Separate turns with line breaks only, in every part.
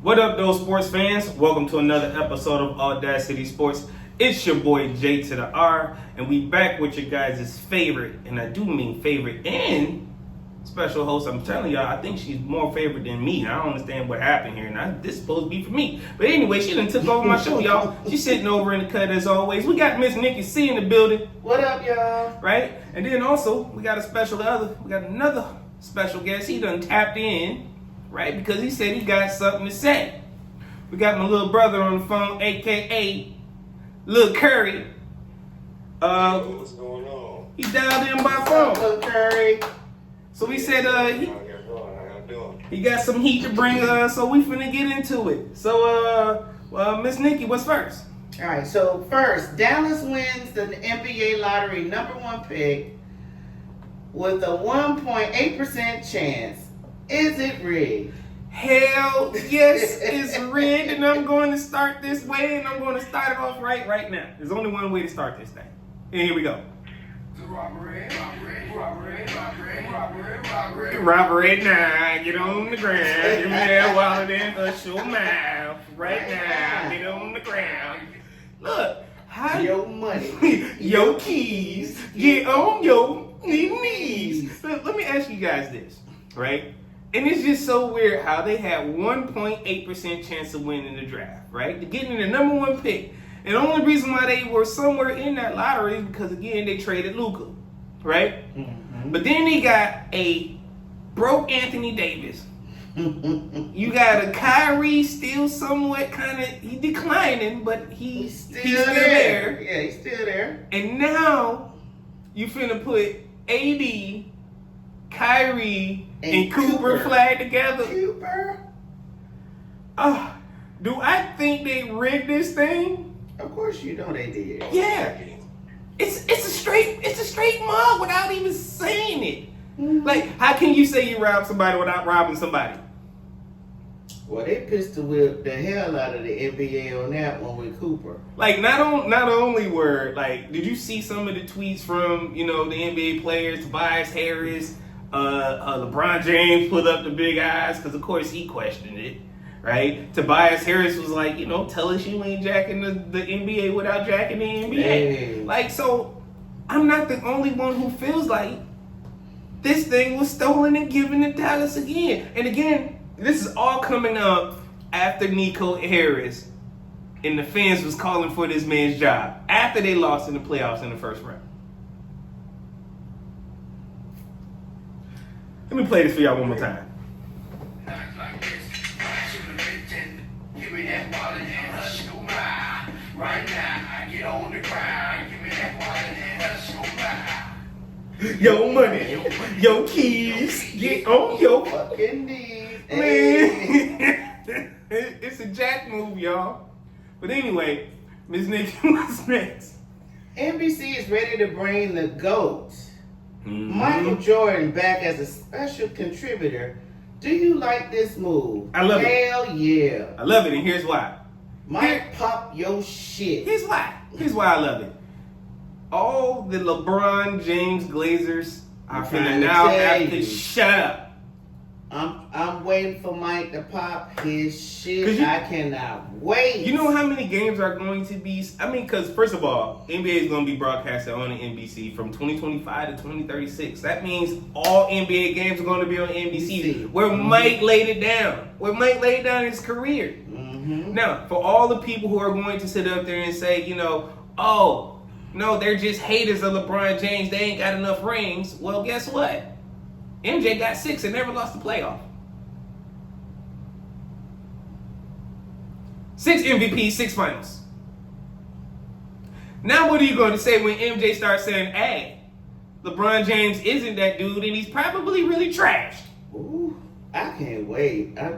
What up, those sports fans? Welcome to another episode of AwwDacity Sports. It's your boy J2DaR, and we back with your guys' favorite, and I do mean favorite, and special host. I'm telling y'all, I think she's more favorite than me. I don't understand what happened here, and this is supposed to be for me. But anyway, she done took over my show, y'all. She's sitting over in the cut as always. We got Miss NikkiC in the building.
What up, y'all?
Right? And then also, we got another special guest. He done tapped in. Right, because he said he got something to say. We got my little brother on the phone, aka Lil Curry.
What's going on?
He dialed in by phone.
Lil Curry.
So we said
How y'all doing?
he got some heat to bring so we finna get into it. So Miss Nikki, what's first?
All right, so first, Dallas wins the NBA lottery #1 pick with a 1.8% chance. Is it rigged?
Hell yes, it's rigged, and I'm going to start this way, and I'm going to start it off right now. There's only one way to start this thing. And here we go. Robbery now, get on the ground. Give me that wallet and hush your mouth. Right now, get on the ground. Look, how
Your money.
your keys, get on your knees. Let me ask you guys this, right? And it's just so weird how they had 1.8% chance of winning the draft, right? To getting the #1 pick. And the only reason why they were somewhere in that lottery is because, again, they traded Luka, right? Mm-hmm. But then they got a broke Anthony Davis. You got a Kyrie still somewhat he declining, but he's still there.
Yeah, he's still there.
And now you finna put AD, Kyrie, and Cooper flag together.
Cooper?
Do I think they rigged this thing?
Of course you know they did.
Yeah. It's a straight mug without even saying it.
Mm-hmm.
Like, how can you say you robbed somebody without robbing somebody?
Well, they pistol whipped the hell out of the NBA on that one with Cooper.
Like, not only were, like, did you see some of the tweets from, the NBA players, Tobias Harris, LeBron James put up the big eyes because, of course, he questioned it, right? Tobias Harris was like, tell us you ain't jacking the NBA without jacking the NBA.
Hey.
Like, so I'm not the only one who feels like this thing was stolen and given to Dallas again. And again, this is all coming up after Nico Harris and the fans was calling for this man's job after they lost in the playoffs in the first round. Let me play this for y'all one more time. Give me that wallet and hush your mouth. Right now, get on the ground. Give me that wallet and hush your mouth. Your money, your keys, get on your
fucking knees.
Man. It's a jack move, y'all. But anyway, Ms. Nikki, what's next?
NBC is ready to bring the GOAT,
Mm-hmm.
Michael Jordan, back as a special contributor. Do you like this move?
I love it.
Hell yeah.
I love it, and here's why.
Might pop your shit.
Here's why I love it. All the LeBron James Glazers are finna now have to shut up.
I'm waiting for Mike to pop his shit. I cannot wait.
You know how many games are going to be? Because first of all, NBA is going to be broadcasted on the NBC from 2025 to 2036. That means all NBA games are going to be on NBC. Where Mike laid it down. Where Mike laid down his career.
Mm-hmm.
Now, for all the people who are going to sit up there and say, oh, no, they're just haters of LeBron James. They ain't got enough rings. Well, guess what? MJ got 6 and never lost the playoff. 6 MVPs, 6 finals. Now what are you going to say when MJ starts saying, hey, LeBron James isn't that dude and he's probably really trashed?
Ooh, I can't wait. I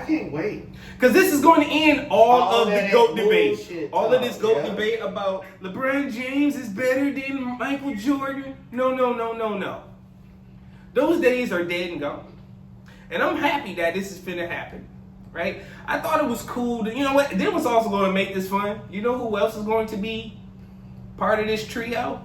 can't wait.
Because this is going to end all of the GOAT debate. All of this GOAT
yeah.
debate about LeBron James is better than Michael Jordan. No. Those days are dead and gone. And I'm happy that this is finna happen, right? I thought it was cool. You know what? Then what's also going to make this fun? You know who else is going to be part of this trio?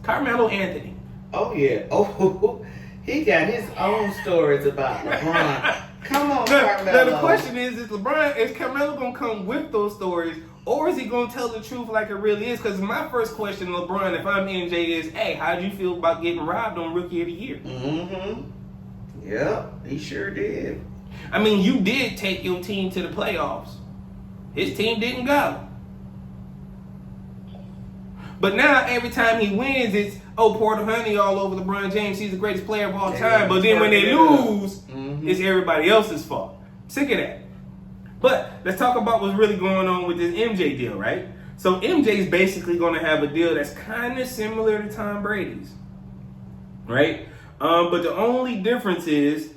Carmelo Anthony.
Oh, yeah. Oh, he got his own stories about LeBron. Come on,
Now
Carmelo.
the question is Carmelo gonna come with those stories, or is he gonna tell the truth like it really is? Because my first question to LeBron, if I'm MJ, is, hey, how'd you feel about getting robbed on Rookie of the Year?
Mm-hmm. Yep, he sure did.
I mean, you did take your team to the playoffs. His team didn't go. But now every time he wins, it's Porter Honey all over LeBron James. He's the greatest player of all time. But then when they lose, it's everybody else's fault. Sick of that. But let's talk about what's really going on with this MJ deal, right? So MJ's basically going to have a deal that's kind of similar to Tom Brady's, right? But the only difference is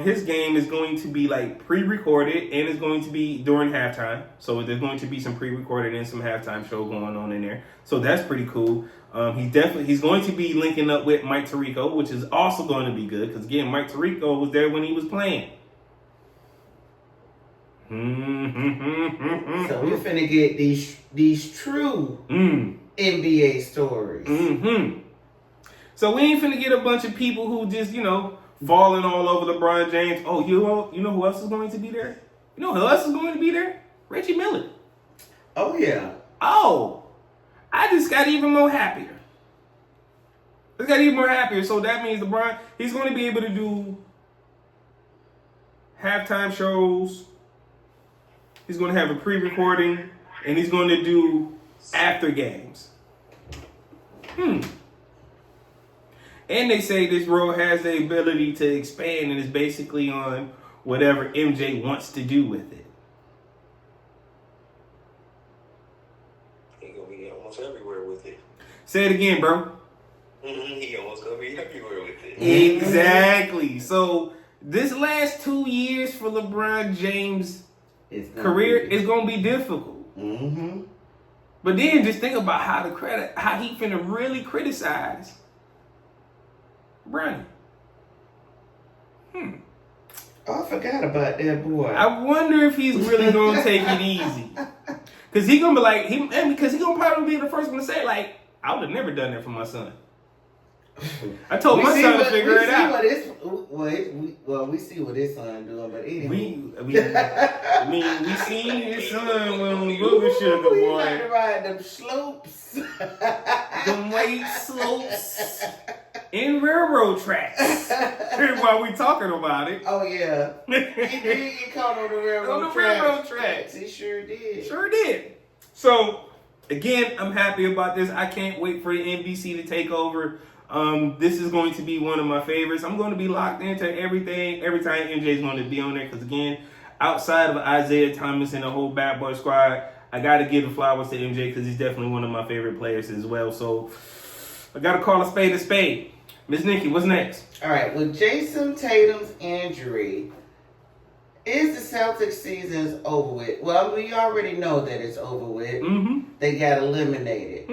his game is going to be like pre-recorded and it's going to be during halftime. So there's going to be some pre-recorded and some halftime show going on in there. So that's pretty cool. He's going to be linking up with Mike Tirico, which is also going to be good because again, Mike Tirico was there when he was playing.
So we're finna get these true NBA stories.
So we ain't finna get a bunch of people who just, falling all over LeBron James. Oh, you know who else is going to be there? You know who else is going to be there? Reggie Miller.
Oh, yeah.
Oh, I just got even more happier. So that means LeBron, he's going to be able to do halftime shows. He's going to have a pre-recording, and he's going to do after games. And they say this role has the ability to expand and is basically on whatever MJ wants to do with it.
He gonna be almost everywhere with it.
Say it again, bro.
He almost gonna be everywhere with it.
Exactly. So this last 2 years for LeBron James' career is going to be difficult. But then just think about how he finna really criticize Bronny.
Oh, I forgot about that boy.
I wonder if he's really gonna take it easy. Cause he gonna be like, because he gonna probably be the first one to say, like, I would have never done that for my son. I told my son to figure it out.
We see what his son doing, but anyway.
We seen his son when we Booger Sugar
He
boy.
like to ride them slopes.
Them white slopes in railroad tracks. While we talking about it.
Oh, yeah. He did get caught on the railroad tracks. He sure did.
Sure did. So, again, I'm happy about this. I can't wait for the NBC to take over. This is going to be one of my favorites. I'm going to be locked into everything every time MJ's going to be on there. Because, again, outside of Isaiah Thomas and the whole Bad Boy squad, I got to give the flowers to MJ because he's definitely one of my favorite players as well. So, I got to call a spade a spade. Miss Nikki, what's next?
All right. With Jason Tatum's injury, is the Celtics season's over with? Well, we already know that it's over with. They got eliminated.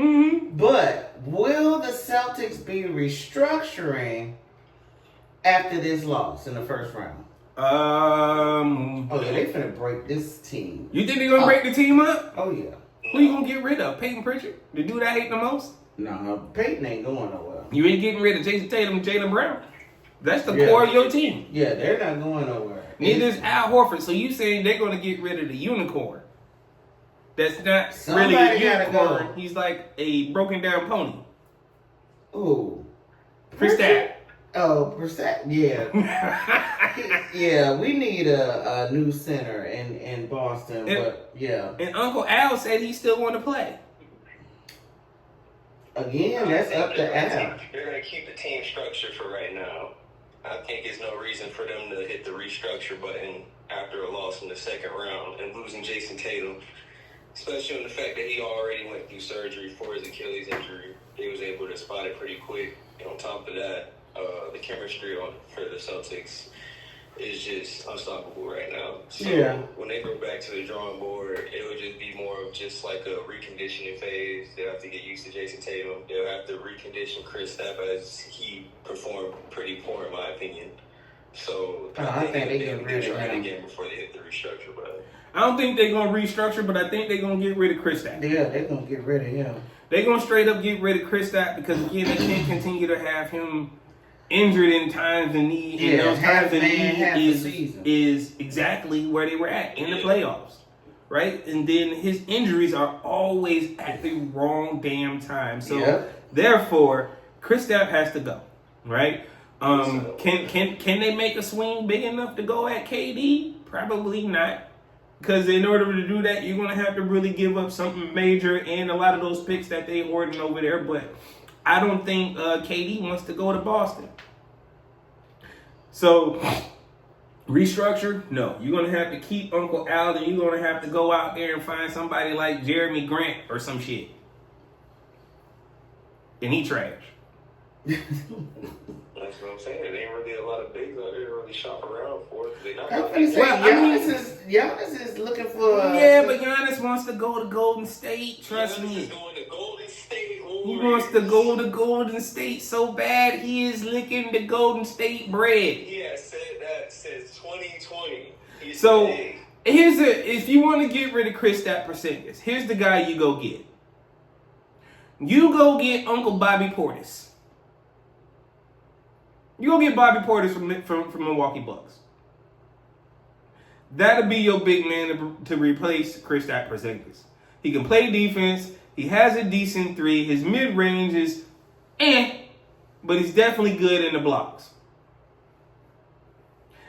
But will the Celtics be restructuring after this loss in the first round? They finna break this team.
You think they're gonna break the team up?
Oh yeah.
Who you gonna get rid of? Peyton Pritchard, the dude I hate the most.
No, Peyton ain't going nowhere.
You ain't getting rid of Jason Tatum and Jaylen Brown. That's the core of your team.
Yeah, they're not going nowhere.
Neither is Al Horford. So you saying they're gonna get rid of the unicorn? That's not really a unicorn. He's like a broken down pony.
Ooh.
Kristaps.
Oh, Kristaps. Yeah. Yeah, we need a new center in Boston, but yeah.
And Uncle Al said he still want to play.
Again, that's up to Al.
They're going to keep the team structure for right now. I think there's no reason for them to hit the restructure button after a loss in the second round and losing Jason Tatum, especially on the fact that he already went through surgery for his Achilles injury. They was able to spot it pretty quick. And on top of that, the chemistry for the Celtics is just unstoppable right now. So when they go back to the drawing board, it would just be more of just like a reconditioning phase. They'll have to get used to Jason Tatum. They'll have to recondition Kristaps as he performed pretty poor in my opinion. So I think they'll try it again before they hit the restructure button.
I don't think they're going to restructure, but I think they're going to get rid of Kristaps.
Yeah, they're going to get rid of him.
They're going to straight up get rid of Kristaps because, again, they can't continue to have him injured in times of need. And those times of need is exactly where they were at in the playoffs. Right? And then his injuries are always at the wrong damn time. So therefore, Kristaps has to go. Right? Can they make a swing big enough to go at KD? Probably not. Because in order to do that, you're going to have to really give up something major and a lot of those picks that they hoarding over there. But I don't think KD wants to go to Boston. So, restructure? No. You're going to have to keep Uncle Al, and you're going to have to go out there and find somebody like Jeremy Grant or some shit. And he trash.
That's what I'm saying. There ain't really a lot of bigs out there to really shop around for.
Giannis is looking for.
But Giannis wants to go to Golden State. Trust me.
Is going to Golden State.
He wants to go to Golden State so bad. He is licking the Golden State bread.
He has said that since 2020.
So if you want to get rid of Kristaps Porzingis, here's the guy you go get. You go get Uncle Bobby Portis. You go get Bobby Portis from Milwaukee Bucks. That'll be your big man to replace Kristaps Porzingis. He can play defense. He has a decent three. His mid-range is but he's definitely good in the blocks.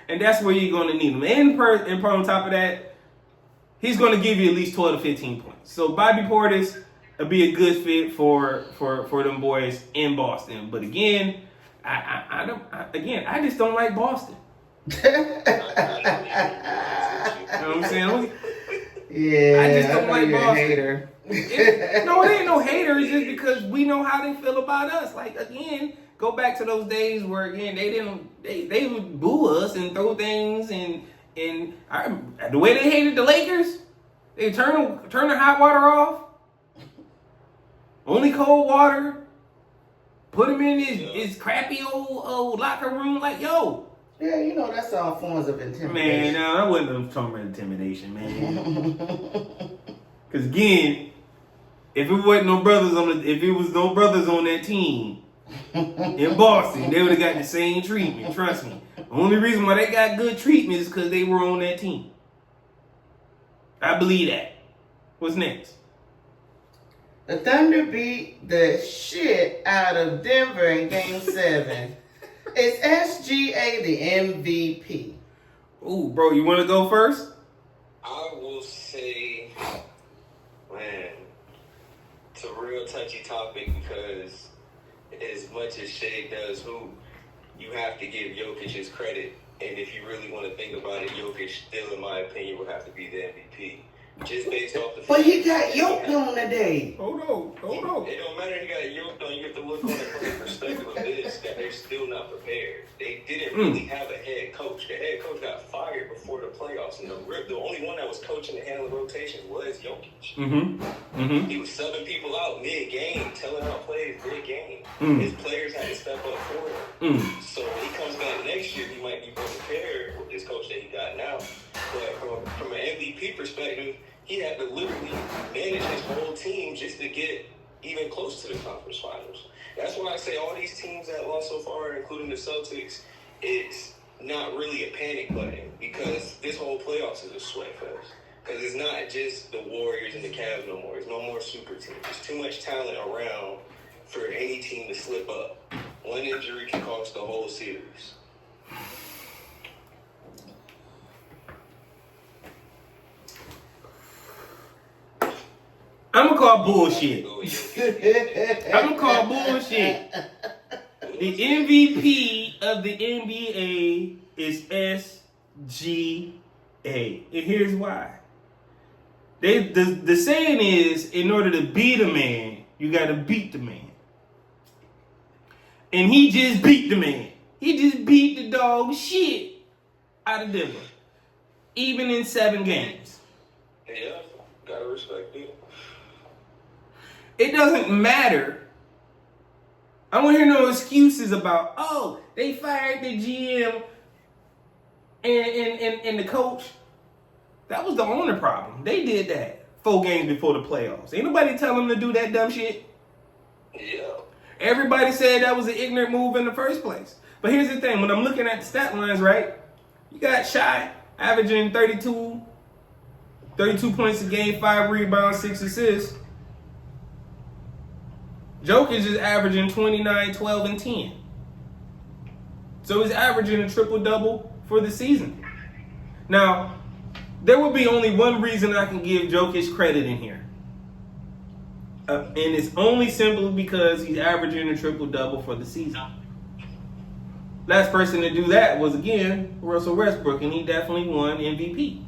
And that's where you're going to need him. And on top of that, he's going to give you at least 12 to 15 points. So Bobby Portis will be a good fit for them boys in Boston. But again, I just don't like Boston. You know what I'm saying?
Yeah,
I just don't like Boston.
Hater.
No, it ain't no hater. It's just because we know how they feel about us. Like, again, go back to those days where, again, they would boo us and throw things and the way they hated the Lakers, they turn the hot water off. Only cold water. Put him in his crappy old locker room. Like, yo.
Yeah, you know, that's all forms of intimidation.
Man, no, I wasn't talking about intimidation, man. Because again, if it was no brothers on that team in Boston, they would have got the same treatment. Trust me. The only reason why they got good treatment is because they were on that team. I believe that. What's next?
The Thunder beat the shit out of Denver in Game 7. Is SGA the MVP?
Ooh, bro, you want to go first?
I will say, man, it's a real touchy topic because as much as Shea does hoop, you have to give Jokic his credit. And if you really want to think about it, Jokic still, in my opinion, would have to be the MVP. Just based off the fact.
But he got yoked on today.
Hold on.
It don't matter if he got yoked on. You have to look on it from the perspective of this, that they're still not prepared. They didn't really have a head coach. The head coach got fired before the playoffs. And the only one that was coaching and handling rotations was Jokic. He was subbing people out mid-game, telling how plays mid-game. His players had to step up for him. So when he comes back next year, he might be more prepared with this coach that he got now. But from an MVP perspective, he had to literally manage his whole team just to get even close to the conference finals. That's why I say all these teams that lost so far, including the Celtics, it's not really a panic button because this whole playoffs is a sweat fest. Because it's not just the Warriors and the Cavs no more. There's no more super teams. There's too much talent around for any team to slip up. One injury can cost the whole series.
I'm gonna call bullshit. The MVP of the NBA is SGA. And here's why. The saying is, in order to beat a man, you gotta beat the man. And he just beat the man. He just beat the dog shit out of Denver. Even in 7 games.
Yeah, gotta respect it.
It doesn't matter. I don't hear no excuses about, oh, they fired the GM and the coach. That was the owner problem. They did that 4 games before the playoffs. Ain't nobody tell them to do that dumb shit.
Yeah.
Everybody said that was an ignorant move in the first place. But here's the thing. When I'm looking at the stat lines, right, you got Shy averaging 32 points a game, 5 rebounds, 6 assists. Jokic is averaging 29, 12, and 10. So he's averaging a triple-double for the season. Now, there will be only one reason I can give Jokic credit in here. And it's only simply because he's averaging a triple-double for the season. Last person to do that was, again, Russell Westbrook, and he definitely won MVP.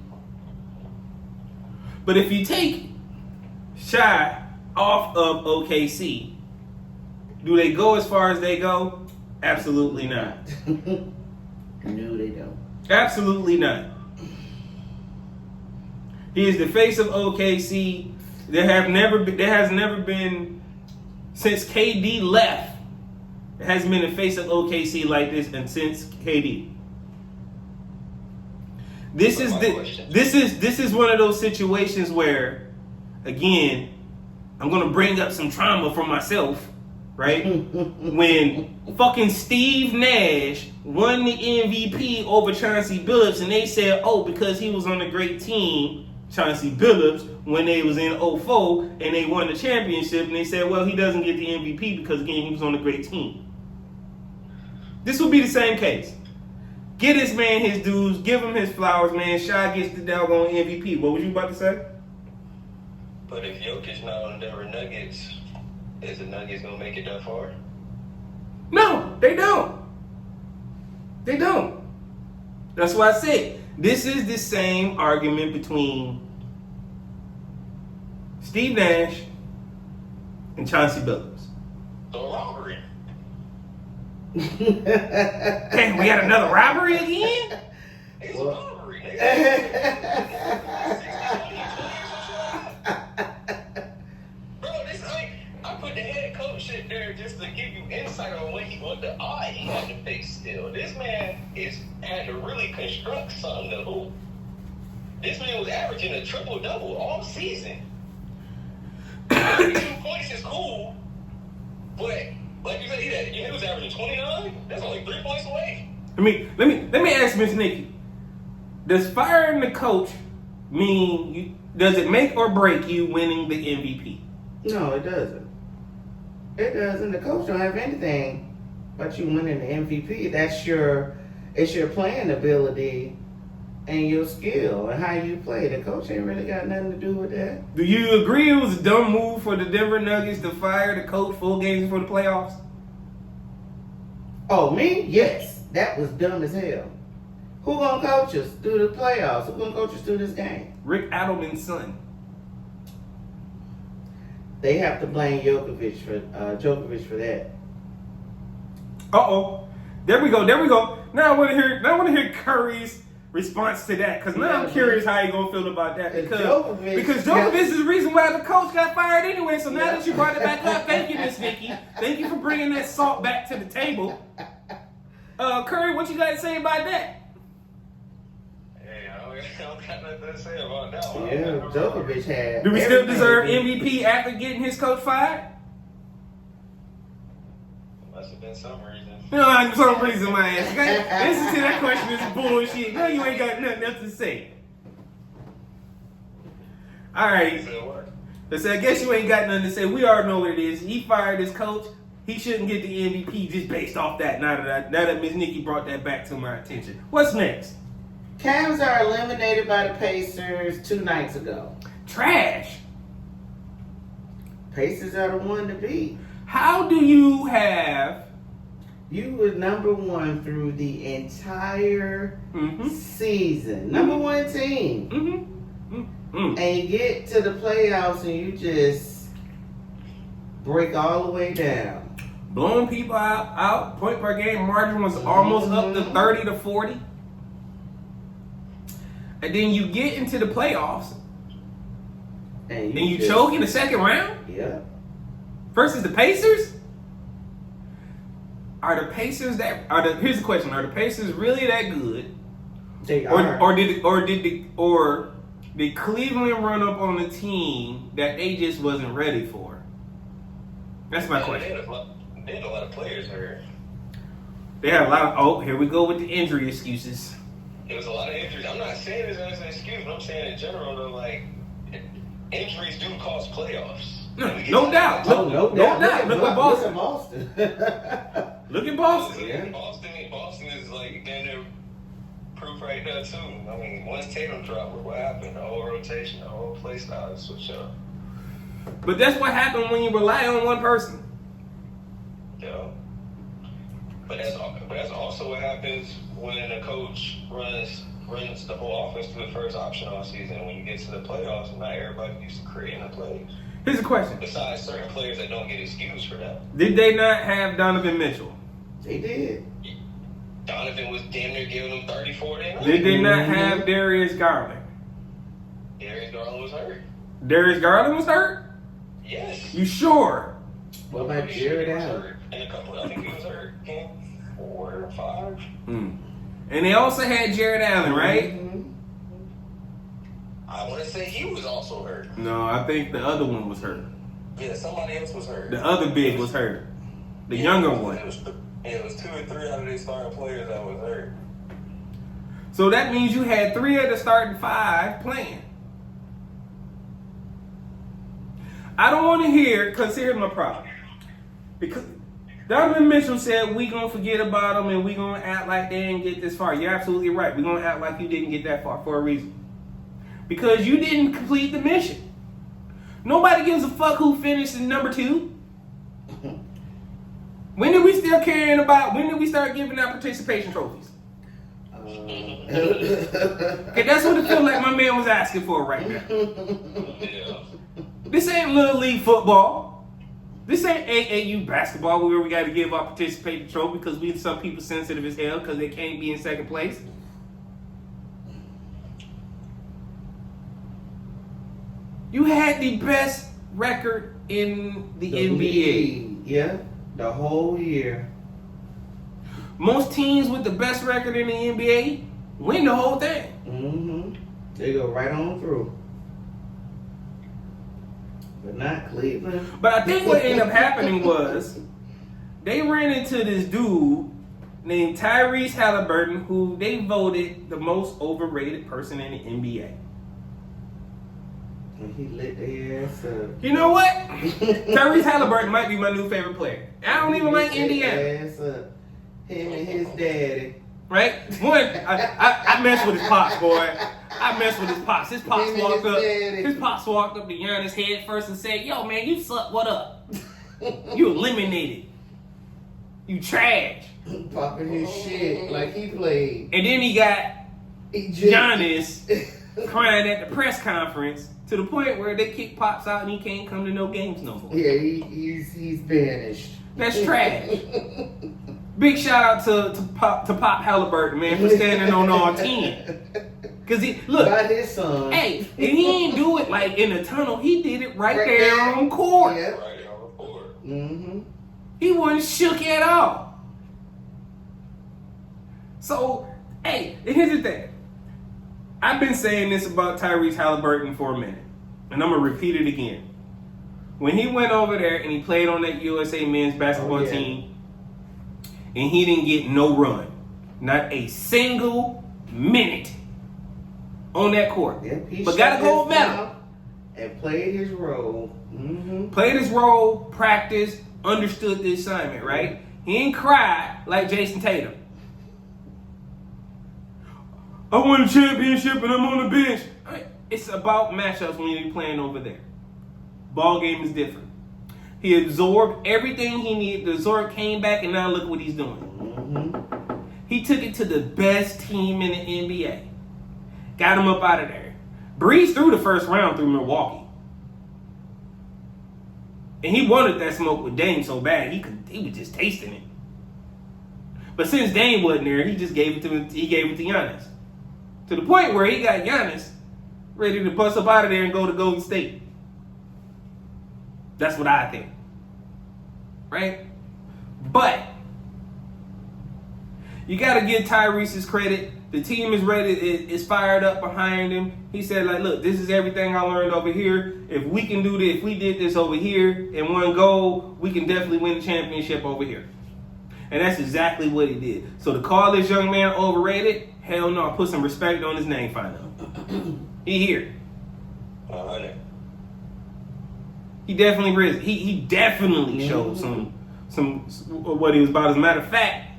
But if you take Shy off of OKC, do they go as far as they go? Absolutely not.
No, they don't.
Absolutely not. He is the face of OKC. There has never been since KD left. There hasn't been a face of OKC like this, and since KD. This is one of those situations where, again, I'm gonna bring up some trauma for myself. Right? When fucking Steve Nash won the MVP over Chauncey Billups, and they said, oh, because he was on a great team, Chauncey Billups, when they was in 04 and they won the championship, and they said, well, he doesn't get the MVP because, again, he was on a great team. This will be the same case. Get this man his dues, give him his flowers, man. Shy gets the doggone MVP. What was you about to say?
But if Jokic not on the Denver Nuggets, is the Nuggets gonna make it that far?
No, they don't. They don't. That's why I said this is the same argument between Steve Nash and Chauncey Billups.
So robbery.
Damn, we got another robbery again?
It's a robbery. I put the head coach shit there just to give you insight on what the eye he had to face still. This man had to really construct something to hoop. This man was averaging a triple-double all season. 32 points is cool, but like you said, he was averaging 29. That's only 3 points away.
Let me ask Miss Nikki. Does firing the coach mean does it make or break you winning the MVP?
No, it doesn't. It doesn't. The coach don't have anything but you winning the MVP. It's your playing ability and your skill and how you play. The coach ain't really got nothing to do with that.
Do you agree it was a dumb move for the Denver Nuggets to fire the coach 4 games before the playoffs?
Oh, me? Yes. That was dumb as hell. Who gonna coach us through the playoffs? Who gonna coach us through this game?
Rick Adelman's son.
They have to blame Djokovic for that.
Uh-oh. There we go. Now I want to hear Curry's response to that, because now I'm curious how you gonna feel about that, because Djokovic is the reason why the coach got fired anyway. So now that you brought it back up, thank you, Miss Nikki. Thank you for bringing that salt back to the table. Curry, what you got to say about that?
Hey, I don't got nothing to say about that one.
Yeah, Djokovic had.
Do we still deserve MVP after getting his coach fired?
Must have been some reason.
No, for some reason, my ass. Listen to that question is bullshit. Now you ain't got nothing else to say. All right. So I guess you ain't got nothing to say. We already know what it is. He fired his coach. He shouldn't get the MVP just based off that. Now that Miss Nikki brought that back to my attention. What's next?
Cavs are eliminated by the Pacers 2 nights ago.
Trash.
Pacers are the one to beat.
How do you have...
You were number 1 through the entire season. Number 1 team. And you get to the playoffs and you just break all the way down.
Blowing people out. Point per game margin was almost up to 30 to 40. And then you get into the playoffs. And you choke in the second round?
Yeah. Versus
the Pacers? Are the Pacers here's the question, are the Pacers really that good?
They are.
Or did Cleveland run up on a team that they just wasn't ready for? That's my question.
They had a lot of players hurt.
They had a lot of, here we go with the injury excuses.
There was a lot of injuries. I'm not saying this as an excuse, but I'm saying in general, though, like, injuries do cost playoffs.
No doubt.
No doubt.
Look at Boston.
Look
Look
at Boston.
at Boston.
Yeah.
Boston is like damn near proof right there too. I mean, once Tatum dropped, what happened? The whole rotation, the whole play style switched up.
But that's what happened when you rely on one person.
Yeah. But that's also what happens when a coach runs the whole offense to the first option all season. When you get to the playoffs, not everybody used to creating the plays.
Here's a question.
Besides certain players that don't get excused for that.
Did they not have Donovan Mitchell?
They did.
Donovan was damn near giving them 34 day night.
Did they not have Darius Garland?
Darius Garland was hurt.
Darius Garland was hurt?
Yes.
You sure?
What about Jared Allen?
And I think he was hurt game 4 or 5.
And they also had Jared Allen, right?
Mm-hmm.
I want to say he was also hurt.
No, I think the other one was hurt.
Yeah, somebody else was hurt.
The other big was hurt. The younger one.
It was 2 or 3 out of these starting players that was hurt.
So that means you had 3 of the starting 5 playing. I don't want to hear, because here's my problem. Because Donovan Mitchell said we going to forget about them and we going to act like they didn't get this far. You're absolutely right. We're going to act like you didn't get that far for a reason. Because you didn't complete the mission. Nobody gives a fuck who finished in number 2. When did we start caring about, when did we start giving out participation trophies? Okay, that's what it feels like my man was asking for right now.
Yeah.
This ain't Little League football. This ain't AAU basketball where we got to give out participation trophy because we some people sensitive as hell because they can't be in second place. You had the best record in the NBA.
Yeah, the whole year.
Most teams with the best record in the NBA win the whole thing.
Mm-hmm. They go right on through. But not Cleveland.
But I think what ended up happening was they ran into this dude named Tyrese Halliburton, who they voted the most overrated person in the NBA.
And he lit their ass up.
You know what? Tyrese Halliburton might be my new favorite player. I don't even like Indiana.
Ass up. Him and his daddy.
Right? One, I mess with his pops, boy. I mess with his pops. His pops walked up. His pops walked up to Giannis' head first and said, "Yo, man, you suck. What up? You eliminated. You trash."
Popping his shit like he played.
And then he got Giannis crying at the press conference to the point where they kick Pops out and he can't come to no games no more.
Yeah, he's banished.
That's trash. Big shout out to Pop Halliburton, man, for standing on all 10. Cause he look,
by his son.
Hey, and he didn't do it like in the tunnel. He did it right there on court.
Yeah.
Right on the court.
Mm-hmm.
He wasn't shook at all. So, hey, and here's the thing. I've been saying this about Tyrese Halliburton for a minute, and I'm gonna repeat it again. When he went over there and he played on that USA men's basketball team, and he didn't get no run, not a single minute on that court.
Yep,
but got a gold medal.
And played his role. Mm-hmm.
Played his role, practiced, understood the assignment, right? He ain't cried like Jason Tatum. I won a championship and I'm on the bench. It's about matchups when you're playing over there. Ball game is different. He absorbed everything he needed to absorb, came back, and now look what he's doing.
Mm-hmm.
He took it to the best team in the NBA. Got him up out of there. Breezed through the first round through Milwaukee. And he wanted that smoke with Dame so bad, he was just tasting it. But since Dame wasn't there, he gave it to Giannis. To the point where he got Giannis ready to bust up out of there and go to Golden State. That's what I think. Right? But you got to give Tyrese his credit. The team is ready, is fired up behind him. He said, like, look, this is everything I learned over here. If we can do this, if we did this over here in one goal, we can definitely win the championship over here. And that's exactly what he did. So to call this young man overrated, hell no. Put some respect on his name, finally. He here.
100.
He definitely risen. He definitely showed some what he was about. As a matter of fact,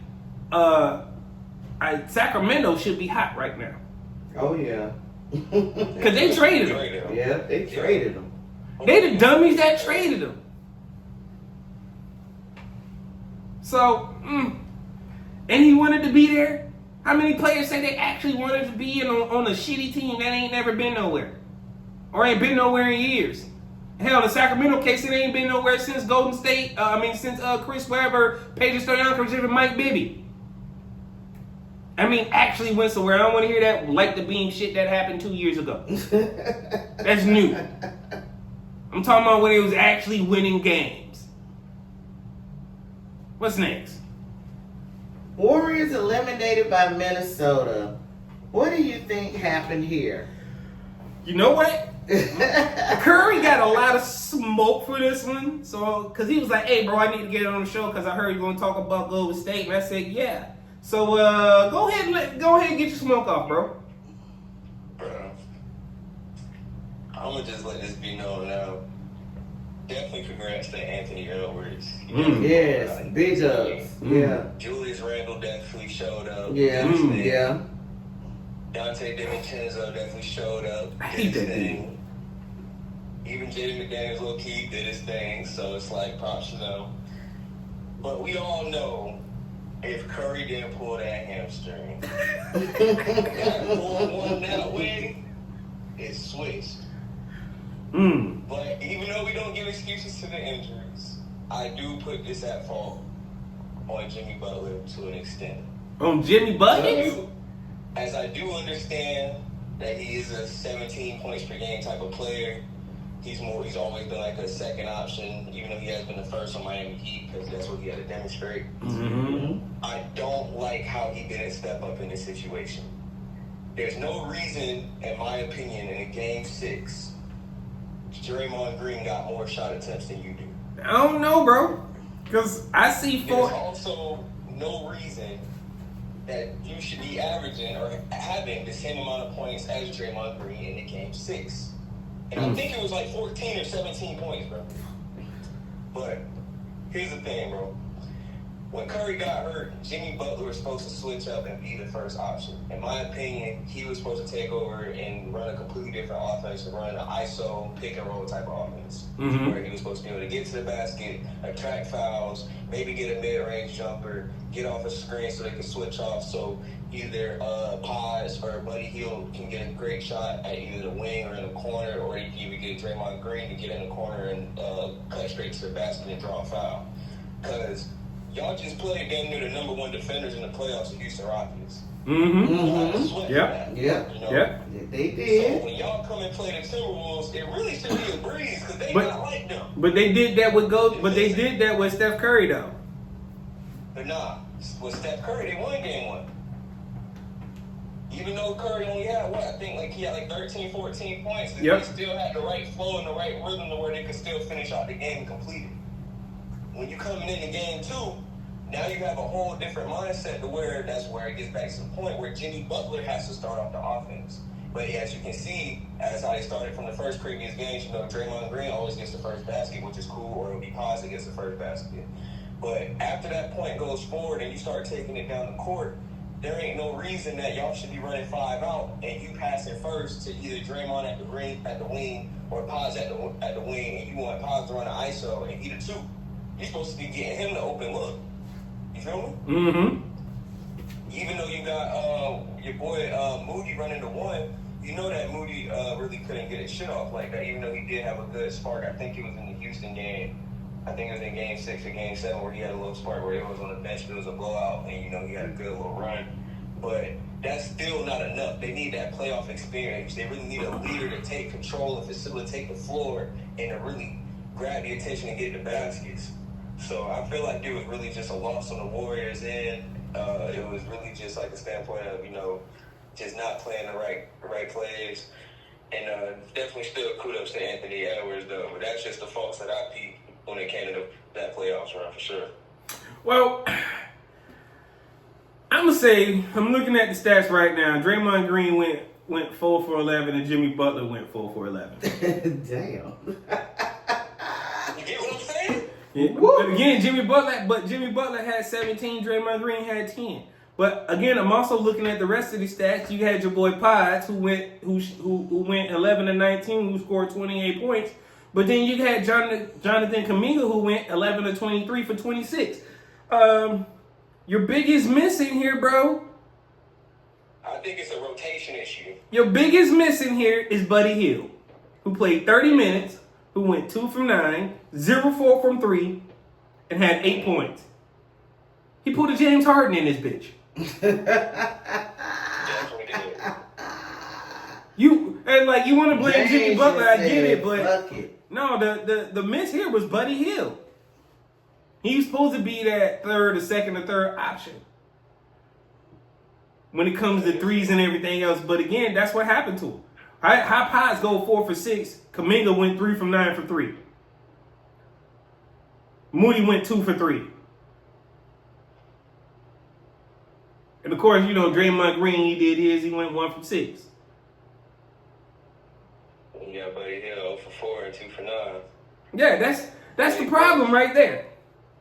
Sacramento should be hot right now.
Oh yeah.
Because they traded him.
Yeah, they traded him.
They the dummies that traded him. So, and he wanted to be there. How many players say they actually wanted to be on a shitty team that ain't never been nowhere? Or ain't been nowhere in years? Hell, the Sacramento case, it ain't been nowhere since Golden State. Since Chris Webber, Pedro Stojakovic, and Mike Bibby. Actually went somewhere. I don't want to hear that like the beam shit that happened 2 years ago. That's new. I'm talking about when he was actually winning games. What's next?
Warriors eliminated by Minnesota. What do you think happened here?
You know what? Curry got a lot of smoke for this one. So, because he was like, hey, bro, I need to get on the show because I heard you're going to talk about Golden State. And I said, yeah. So, go ahead and get your smoke off, bro.
Bro, I'm going to just let this be known now. Definitely congrats to Anthony Edwards.
Yes, big ups. Yeah.
Julius Randle definitely showed up.
Yeah, yeah.
Dante DiVincenzo definitely showed up.
I hate that
thing. Even Jaden McDaniels low-key did his thing, so it's like props to them. But we all know if Curry didn't pull that hamstring, that pulled one that way, it's switched. But even though we don't give excuses to the injuries, I do put this at fault on Jimmy Butler to an extent.
On Jimmy Butler?
As I do understand that he is a 17 points per game type of player, he's always been like a second option, even though he has been the first on Miami Heat because that's what he had to demonstrate. I don't like how he didn't step up in this situation. There's no reason, in my opinion, in a game 6, Draymond Green got more shot attempts than you do.
I don't know, bro. Because I see
There's also no reason that you should be averaging or having the same amount of points as Draymond Green in the game 6. And I think it was like 14 or 17 points, bro. But here's the thing, bro. When Curry got hurt, Jimmy Butler was supposed to switch up and be the first option. In my opinion, he was supposed to take over and run a completely different offense, and run an ISO pick-and-roll type of offense, where he was supposed to be able to get to the basket, attract fouls, maybe get a mid-range jumper, get off a screen so they can switch off so either Paz or Buddy Hield can get a great shot at either the wing or in the corner, or you can even get Draymond Green to get in the corner and cut straight to the basket and draw a foul. Because y'all just played damn near the number 1 defenders in the playoffs, the Houston Rockets.
Yeah.
They did.
So when y'all come and play the Timberwolves, it really should be a breeze because they not like them.
But they did that they did that with Steph Curry though.
But nah, with Steph Curry, they won game 1. Even though Curry only had, I think he had 13, 14 points, they still had the right flow and the right rhythm to where they could still finish out the game and complete it. When you coming into game 2, now you have a whole different mindset to where that's where it gets back to the point where Jimmy Butler has to start off the offense. But as you can see, as how they started from the first previous games, Draymond Green always gets the first basket, which is cool, or it'll be Paz that gets the first basket. But after that point goes forward and you start taking it down the court, there ain't no reason that y'all should be running 5 out and you passing first to either Draymond at the wing or Paz at the wing, and you want Paz to run an ISO and he the 2. You're supposed to be getting him the open look. You feel me? Even though you got your boy Moody running the 1, you know that Moody really couldn't get his shit off like that, even though he did have a good spark. I think it was in the Houston game. I think it was in game 6 or game 7 where he had a little spark where it was on the bench, but it was a blowout, and he had a good little run. But that's still not enough. They need that playoff experience. They really need a leader to take control and facilitate the floor and to really grab the attention and get the baskets. So I feel like it was really just a loss on the Warriors' end. It was really just like the standpoint of, just not playing the right plays. And definitely still kudos to Anthony Edwards, though. But that's just the faults that I peeped when it came to that playoffs run, for sure.
Well, say, I'm looking at the stats right now. Draymond Green went 4 for 11, and Jimmy Butler went 4 for 11.
Damn.
You get what I'm saying?
Yeah. But again, Jimmy Butler had 17. Draymond Green had 10. But again, I'm also looking at the rest of the stats. You had your boy Pods, who went 11 and 19, who scored 28 points. But then you had Jonathan Kuminga, who went 11 to 23 for 26. Your biggest miss in here, bro.
I think it's a rotation issue.
Your biggest miss in here is Buddy Hield, who played 30 minutes, who went 2 from 9, 0-4 from 3, and had 8 points. He pulled a James Harden in this bitch. You want to blame Jimmy Butler, I get it, but no, the miss here was Buddy Hield. He was supposed to be that second or third option when it comes to threes and everything else. But again, that's what happened to him. How Pods go 4 for 6. Kuminga went 3 from 9 for 3. Moody went 2 for 3. And of course, Draymond Green, he went 1 from 6.
Yeah, Buddy Hield for 4 and 2 for 9.
Yeah, that's the problem right there.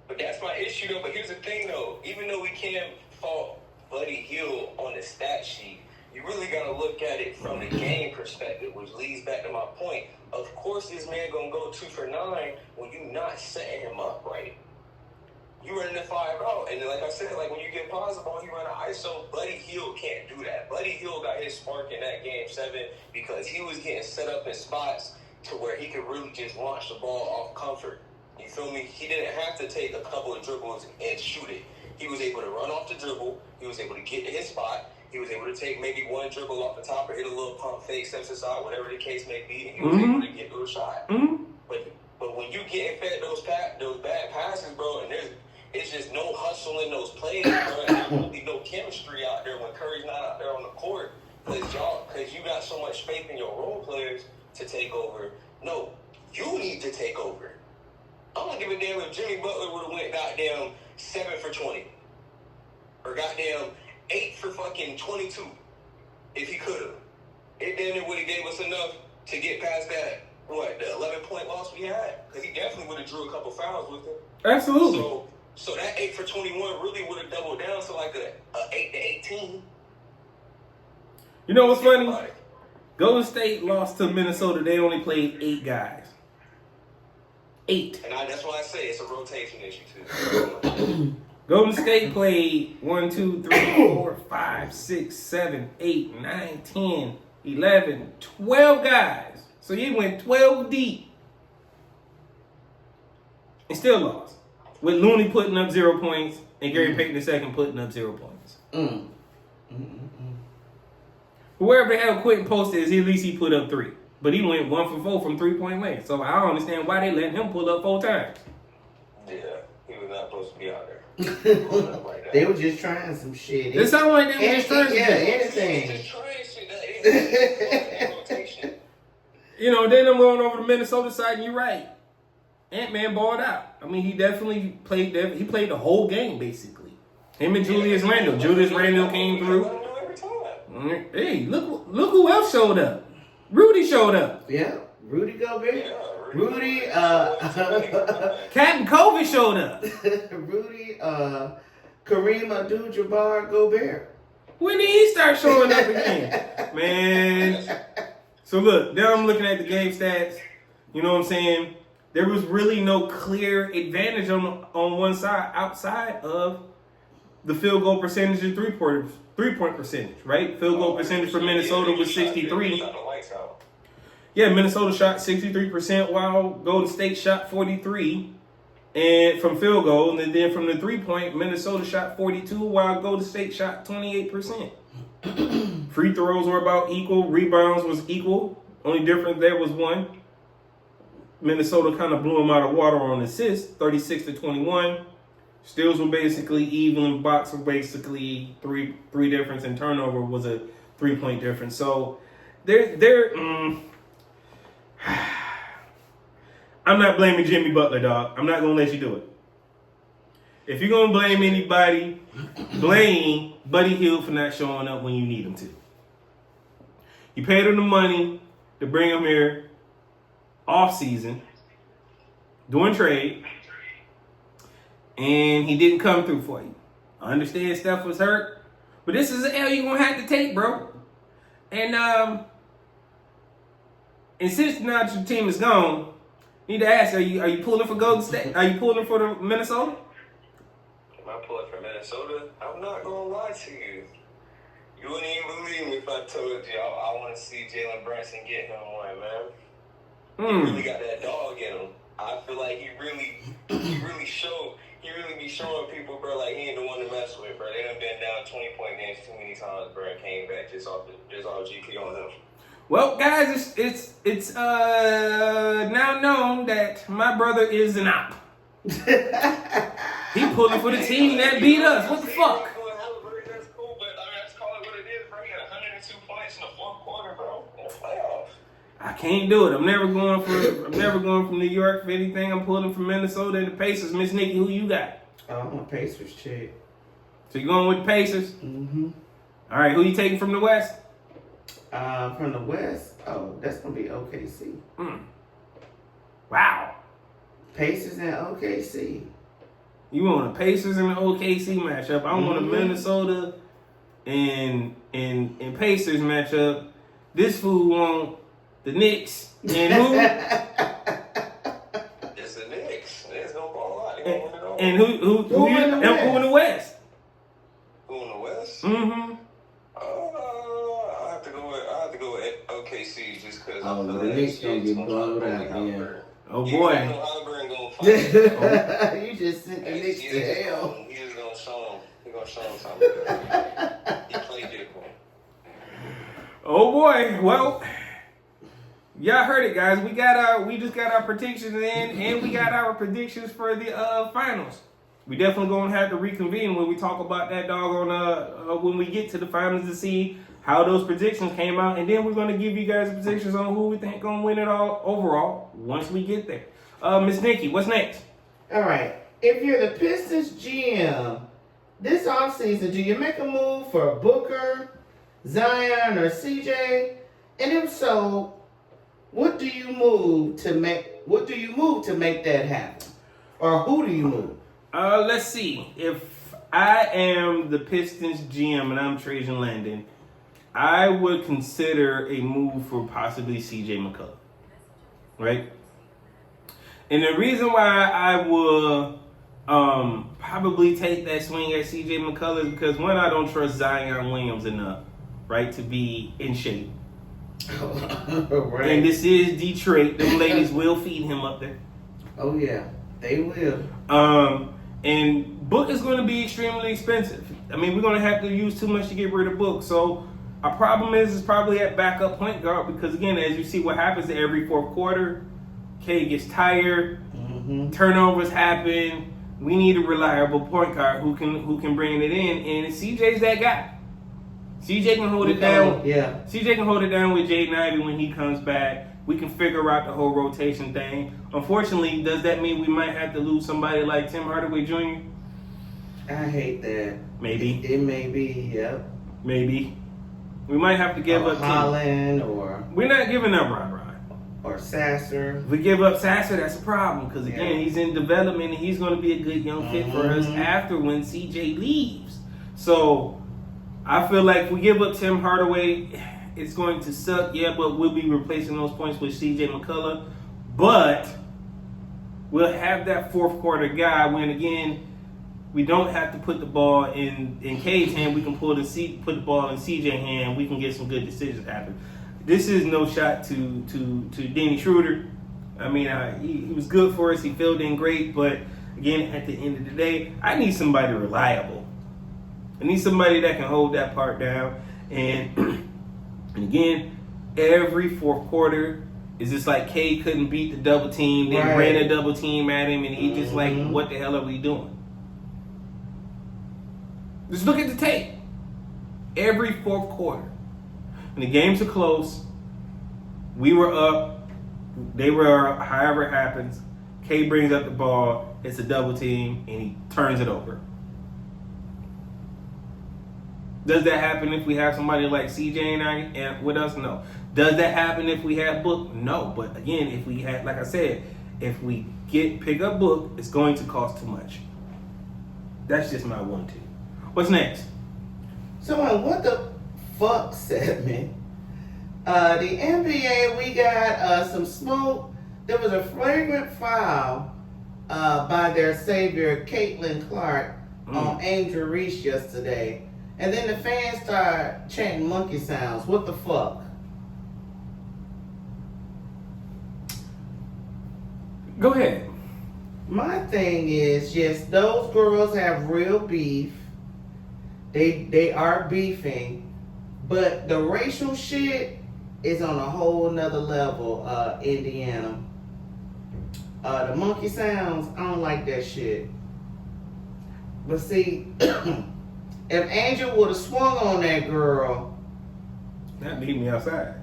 But that's my issue, though. But here's the thing, though. Even though we can't fault Buddy Hield on the stat sheet, you really got to look at it from the game perspective, which leads back to my point. Of course, this man going to go 2 for 9 when you're not setting him up right. You running the 5 out, and then, like I said, when you get positive on, you run an ISO. Buddy Hield can't do that. Buddy Hield got his spark in that game 7 because he was getting set up in spots to where he could really just launch the ball off comfort. You feel me? He didn't have to take a couple of dribbles and shoot it. He was able to run off the dribble. He was able to get to his spot. He was able to take maybe one dribble off the top or hit a little pump fake, steps aside, whatever the case may be, and he was able to get to a shot.
Mm-hmm.
But when you getting fed those bad passes, bro, and it's just no hustle in those plays, bro, and there's really no chemistry out there when Curry's not out there on the court because you got so much faith in your role players to take over. No, you need to take over. I don't give a damn if Jimmy Butler would have went goddamn 7 for 20 or goddamn 8 for fucking 22 if he could have. It damn near would have gave us enough to get past that, the 11-point loss we had, because he definitely would have drew a couple fouls with him.
Absolutely.
So that 8 for 21 really would have doubled down to like a 8 to 18.
You know what's funny? Golden State lost to Minnesota. They only played 8 guys. 8.
And that's why I say it's a rotation issue too.
Golden State played 1, 2, 3, 4, 5, 6, 7, 8, 9, 10, 11, 12 guys. So he went 12 deep. And still lost. With Looney putting up 0 points and Gary Payton II putting up 0 points. Whoever the hell Quentin posted is at least he put up 3. But he went 1 for 4 from 3-point range. So I don't understand why they let him pull up 4 times.
Yeah, he was not supposed to be out there. Like
they were just trying some shit.
It sounded like they were just trying
anything.
Just trying shit. Rotation.
Then I'm going over the Minnesota side, and you're right. Ant-Man balled out. I mean, he definitely played. He played the whole game, basically. Him and Julius Randle. Julius Randle came through. Hey, look who else showed up. Rudy showed up.
Yeah, Rudy Gobert.
Yeah,
Rudy,
Captain Kobe showed up.
Rudy, Kareem Abdul-Jabbar Gobert.
When did he start showing up again? Man. So look, now I'm looking at the game stats. You know what I'm saying? There was really no clear advantage on one side outside of the field goal percentage and three-point percentage, right? Field goal percentage for Minnesota was 63. Yeah, Minnesota shot 63% while Golden State shot 43 and from field goal. And then from the three-point, Minnesota shot 42 while Golden State shot 28%. Free throws were about equal. Rebounds was equal. Only difference there was 1. Minnesota kind of blew them out of water on assists, 36 to 21. Steals were basically even. Blocks were basically three difference, and turnover was a 3-point difference. So I'm not blaming Jimmy Butler, dog. I'm not gonna let you do it. If you're gonna blame anybody, blame Buddy Hield for not showing up when you need him to. You paid him the money to bring him here off season, doing trade, and he didn't come through for you. I understand Steph was hurt, but this is an L you're gonna have to take, bro. And since now that your team is gone, I need to ask: Are you pulling for Golden State? Are you pulling for the Minnesota?
Am I pulling for Minnesota? I'm not gonna lie to you. You wouldn't even believe me if I told you I want to see Jalen Brunson get him one, man. He really got that dog in him. I feel like he really be showing people, bro, like he ain't the one to mess with, bro. They done been down 20-point games too many times, bro, and came back just off GP on him.
Well, guys, it's now known that my brother is an op. He pulling for the team that beat us. What the fuck?
That's cool, but I mean, let's call it what it is, bro. He had 102 points in the fourth quarter, bro, in the playoffs.
I can't do it. I'm never going from New York for anything. I'm pulling from Minnesota and the Pacers. Miss Nikki, who you got?
I'm a Pacers chick.
So you going with the Pacers?
Mm-hmm.
All right, who you taking from the West?
From the West, that's gonna be OKC.
Wow.
Pacers and OKC.
You want the Pacers and the OKC matchup? I want a Minnesota and Pacers matchup. This fool want the Knicks and who?
It's the Knicks. They're gonna ball out.
And who in the West?
Who in the West?
Mm-hmm.
I have to go with OKC just because.
Oh, the Knicks gonna get blown out, yeah.
Oh boy.
You just sent the Knicks to hell.
He's gonna show him. He's gonna show him something. He played different.
Oh boy. Well, y'all heard it, guys. We just got our predictions in, and we got our predictions for the finals. We definitely gonna have to reconvene when we talk about that doggone when we get to the finals to see how those predictions came out, and then we're gonna give you guys predictions on who we think gonna win it all overall once we get there. Miss Nikki, what's next?
All right. If you're the Pistons GM this offseason, do you make a move for Booker, Zion, or CJ? And if so, what do you move to make that happen? Or who do you move?
Let's see. If I am the Pistons GM and I'm Trajan Landon, I would consider a move for possibly CJ McCollum. Right? And the reason why I would probably take that swing at CJ McCollum is because, one, I don't trust Zion Williams enough, right, to be in shape.
Right.
And this is Detroit. Them ladies will feed him up there.
Oh, yeah. They will.
And Book is going to be extremely expensive. I mean, we're going to have to use too much to get rid of Book. So our problem is probably at backup point guard because, again, as you see what happens every fourth quarter, K gets tired, turnovers happen. We need a reliable point guard who can bring it in, and CJ's that guy. CJ can hold it down.
Yeah.
CJ can hold it down with Jaden Ivey when he comes back. We can figure out the whole rotation thing. Unfortunately, does that mean we might have to lose somebody like Tim Hardaway Jr.?
I hate that.
Maybe.
It may be, yep.
Maybe. We might have to give up
Holland or...
We're not giving up Ron.
Or Sasser.
If we give up Sasser, that's a problem. Because, again, he's in development and he's going to be a good young fit for us after when CJ leaves. So, I feel like if we give up Tim Hardaway, it's going to suck. Yeah, but we'll be replacing those points with CJ McCullough. But we'll have that fourth quarter guy when, again, we don't have to put the ball in K's hand. We can put the ball in CJ's hand. We can get some good decisions happen. This is no shot to Danny Schroeder. I mean, he was good for us. He filled in great. But, again, at the end of the day, I need somebody reliable. I need somebody that can hold that part down. And again, every fourth quarter is just like K couldn't beat the double team. They ran a double team at him, and he just like, what the hell are we doing? Just look at the tape. Every fourth quarter. When the games are close, we were up, they were, however it happens, K brings up the ball, it's a double team, and he turns it over. Does that happen if we have somebody like CJ and with us? No. Does that happen if we have Book? No. But again, if we had, like I said, if we pick up Book, it's going to cost too much. That's just my 1-2. What's next?
So what the fuck segment? The NBA, we got some smoke. There was a flagrant foul by their savior, Caitlin Clark, on Angel Reese yesterday. And then the fans started chanting monkey sounds. What the fuck?
Go ahead.
My thing is, yes, those girls have real beef. They are beefing. But the racial shit is on a whole nother level, Indiana. The monkey sounds, I don't like that shit. But see, if Angel would have swung on that girl,
That beat me outside.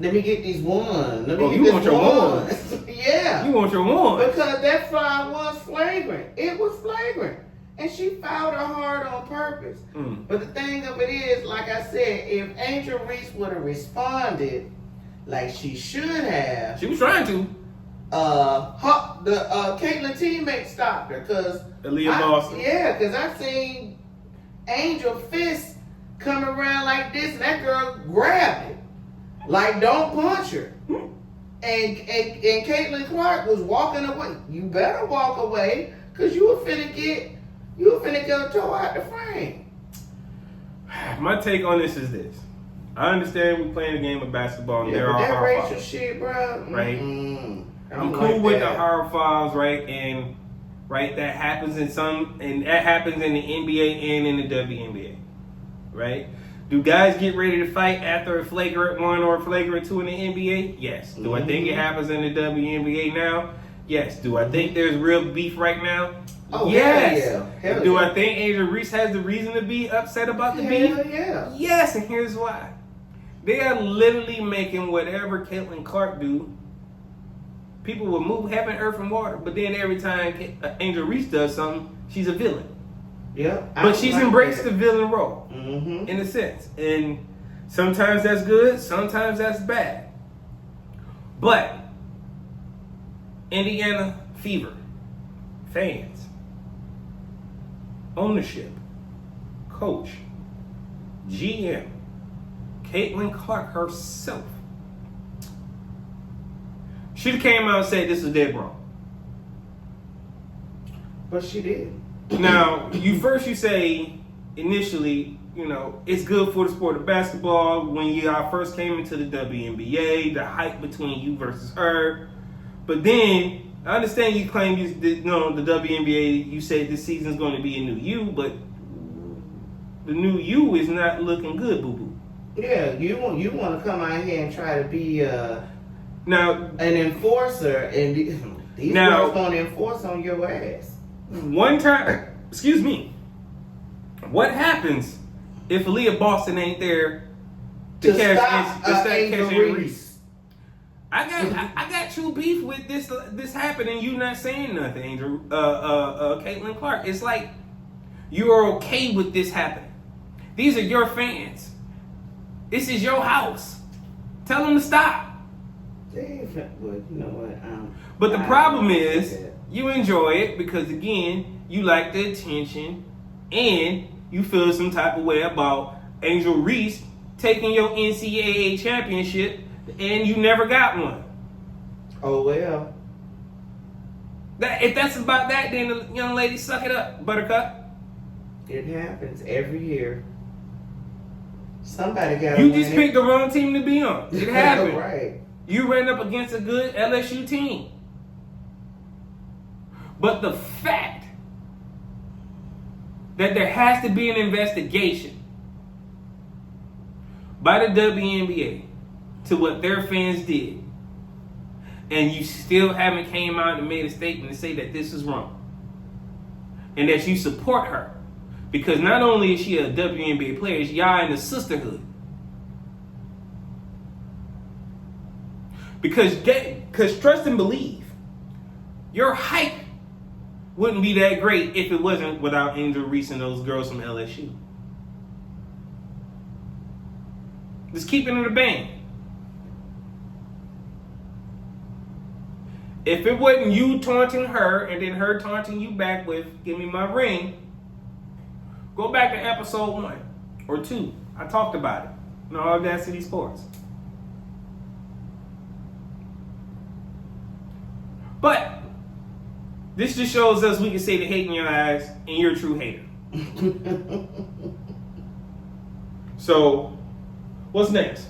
let me get these ones. Let me
Oh,
get
you
this
want your
one.
ones.
Yeah.
You want your one.
Because that foul was flagrant. It was flagrant. And she fouled her hard on purpose. But the thing of it is, like I said, if Angel Reese would have responded like she should have,
She was trying to.
Caitlyn teammate stopped her because
Aaliyah Boston.
Yeah, because I seen Angel fist come around like this, and that girl grabbed it, like don't punch her. And Caitlin Clark was walking away. You better walk away, because you were finna get a toe out the frame.
My take on this is this. I understand we're playing a game of basketball and there are
that
hard
racial
fouls.
shit, bro.
Right. I'm
like
cool with the
that.
hard fouls, right? And that happens in that happens in the NBA and in the WNBA. Right? Do guys get ready to fight after a flagrant 1 or a flagrant 2 in the NBA? Yes. Do I think it happens in the WNBA now? Yes. Do I think there's real beef right now?
Oh,
yes.
Hell
Do
yeah.
I think Angel Reese has the reason to be upset about the beef?
Hell yeah.
Yes, and here's why. They are literally making whatever Caitlin Clark do. People will move heaven, earth, and water, but then every time Angel Reese does something, she's a villain.
Yeah.
But she's embraced the villain role,
Mm-hmm.
in a sense. And sometimes that's good, sometimes that's bad. But Indiana Fever, fans, ownership, coach, GM, Caitlin Clark herself, should have came out and said this is dead wrong.
But she did.
Now, you say initially, it's good for the sport of basketball. When you first came into the WNBA, the hype between you versus her. But then, I understand you claim the WNBA, you said this season's going to be a new you, but the new you is not looking good, boo-boo.
Yeah, you want to come out here and try to be
Now,
an enforcer, and these
Now-
girls gonna enforce on your ass.
one time, excuse me, what happens if Aaliyah Boston ain't there to catch
Angel
Angel
Reese?
I got true beef with this happening. You not saying nothing, Angel. Caitlin Clark. It's like you're okay with this happening. These are your fans. This is your house. Tell them to stop.
Well, you know what?
But the problem
I
is,
said
you enjoy it because again, you like the attention, and you feel some type of way about Angel Reese taking your NCAA championship, and you never got one.
Oh well.
If that's about that, then the young lady, suck it up, Buttercup.
It happens every year. Somebody got.
You just picked the wrong team to be on. It happened.
Right.
You ran up against a good LSU team. But the fact that there has to be an investigation by the WNBA to what their fans did, and you still haven't came out and made a statement to say that this is wrong, and that you support her, because not only is she a WNBA player, y'all in the sisterhood. Because trust and believe, your hype wouldn't be that great if it wasn't without Angel Reese and those girls from LSU. Just keep it in the band. If it wasn't you taunting her and then her taunting you back with "Give me my ring," go back to episode 1 or 2. I talked about it on AwwDacity Sports. But this just shows us we can say the hate in your eyes and you're a true hater. So, what's next?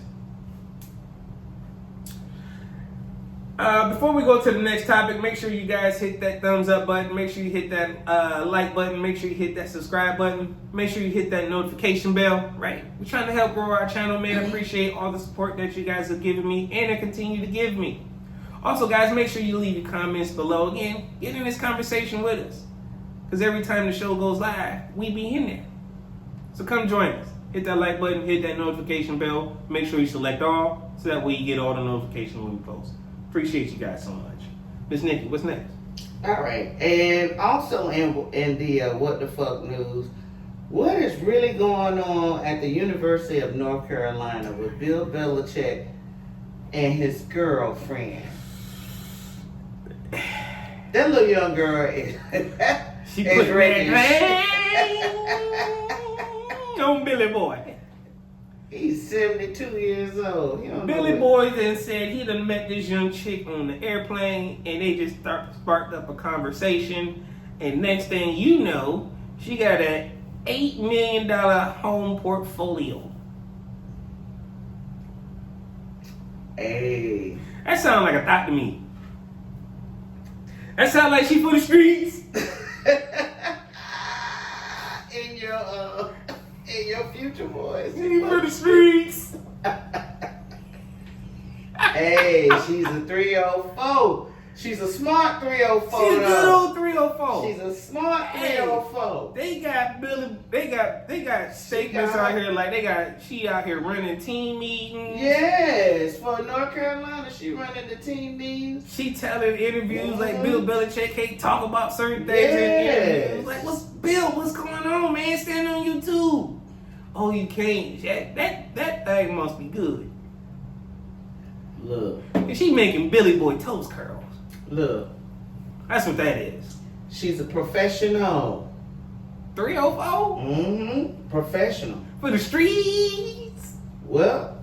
Before we go to the next topic, make sure you guys hit that thumbs up button. Make sure you hit that like button. Make sure you hit that subscribe button. Make sure you hit that notification bell, right? We're trying to help grow our channel, man. I appreciate all the support that you guys have given me and continue to give me. Also, guys, make sure you leave your comments below. Again, get in this conversation with us. Because every time the show goes live, we be in there. So come join us. Hit that like button, hit that notification bell. Make sure you select all, so that way you get all the notifications when we post. Appreciate you guys so much. Miss Nikki, what's next?
All right. And also in the what the fuck news, what is really going on at the University of North Carolina with Bill Belichick and his girlfriend? That little young girl is
She put
ready
on Billy Boy.
He's 72 years old.
Billy Boy then said he done met this young chick on the airplane and they just sparked up a conversation. And next thing you know, she got an $8 million home portfolio.
Hey.
That sounds like a thought to me. That sounds like she for the streets.
In your future voice.
She for the streets.
Hey, she's a 304. She's a smart 304.
She's a good old 304.
She's a smart 304.
They got statements out here like she out here running team meetings.
Yes, for North Carolina, she running the team meetings.
She telling interviews like Bill Belichick can't talk about certain things in interviews. Like, what's going on, man? Stand on YouTube. Oh, you can't. That thing must be good.
Look.
And she making Billy Boy toast curls.
Look.
That's what that is.
She's a professional.
304?
Mm-hmm. Professional.
For the streets.
Well,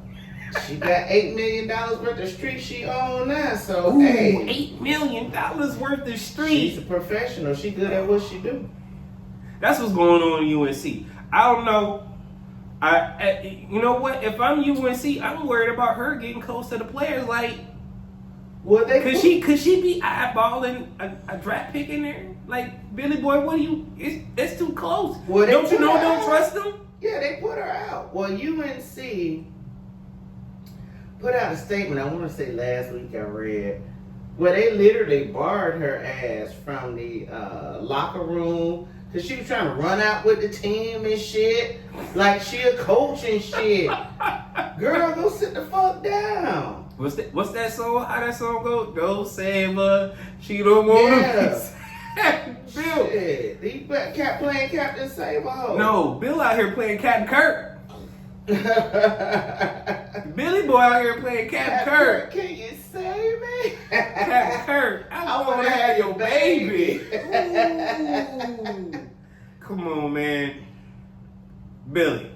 she got $8 million worth of streets she own now, so
Ooh,
hey.
$8 million worth of streets.
She's a professional. She good at what she do.
That's what's going on in UNC. I don't know. You know what? If I'm UNC, I'm worried about her getting close to the players. Like,
well,
could she be eyeballing a draft pick in there? Like, Billy Boy, what do you? It's too close.
Well,
Don't you know? Don't trust them.
Yeah, they put her out. Well, UNC put out a statement. I want to say last week I read where they literally barred her ass from the locker room. Cause she was trying to run out with the team and shit. Like she a coach and shit. Girl, go sit the fuck down.
What's that song? How that song go? Go save her. She don't want to. Bill.
Shit. He kept playing Captain Save-A-Ho.
No, Bill out here playing Captain Kirk. Billy Boy out here playing Captain Kirk.
Can you save me?
Captain Kirk. I want to have your baby. Ooh. Come on, man. Billy,